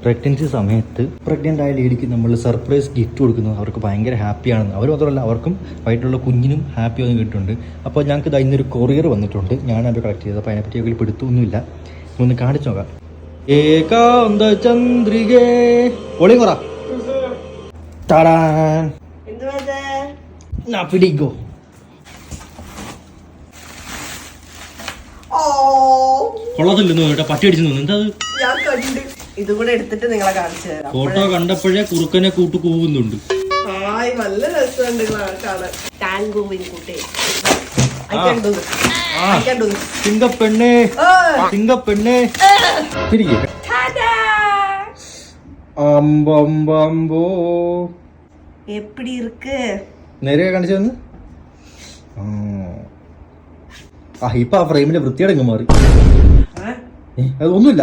Pregnancy സമയത്ത് pregnant ആയ ലേഡിക്ക് നമ്മൾ സർപ്രൈസ് ഗിഫ്റ്റ് കൊടുക്കുന്നത് അവർക്ക് ഭയങ്കര ഹാപ്പിയാണെന്ന്. അവർ മാത്രമല്ല അവർക്കും വയറ്റിലുള്ള കുഞ്ഞിനും ഹാപ്പി ആണെന്ന് കിട്ടുന്നുണ്ട്. അപ്പോൾ ഞങ്ങൾക്ക് ഇത് ഇന്നൊരു കൊറിയർ വന്നിട്ടുണ്ട്. ഞാനത് കളക്ട് ചെയ്തത്. അപ്പോൾ അതിനെപ്പറ്റി വലിയ പിടുത്തൊന്നുമില്ല. ഒന്ന് കാണിച്ചു നോക്കാം. ഏകാന്ത ചന്ദ്രികേ ഒളി കുറ പിടിക്കോ. കൊള്ളത്തില്ലെന്ന് കേട്ടോ, പട്ടി അടിച്ചു തോന്നുന്നു. എന്താ ഇതും കൂടെ എടുത്തിട്ട് നിങ്ങളെ കാണിച്ചു തരാം. ഫോട്ടോ കണ്ടപ്പോഴേ കുറുക്കനെ കൂട്ടു കൂവുന്നുണ്ട്. നല്ല രസമുണ്ട് കാണാൻ. ടാങ്കോവിൻ കൂട്ടേ സിംഗപ്പെണ്ണേ സിംഗപ്പെണ്ണേ അമ്പമ്പോ എപ്പിടി ഇருக்கு നേരെ കാണിച്ചു തന്ന്. ഇപ്പൊ ആ ഫ്രെയിമിന്റെ വൃത്തിയുടെ മാറി. അതൊന്നുമില്ല.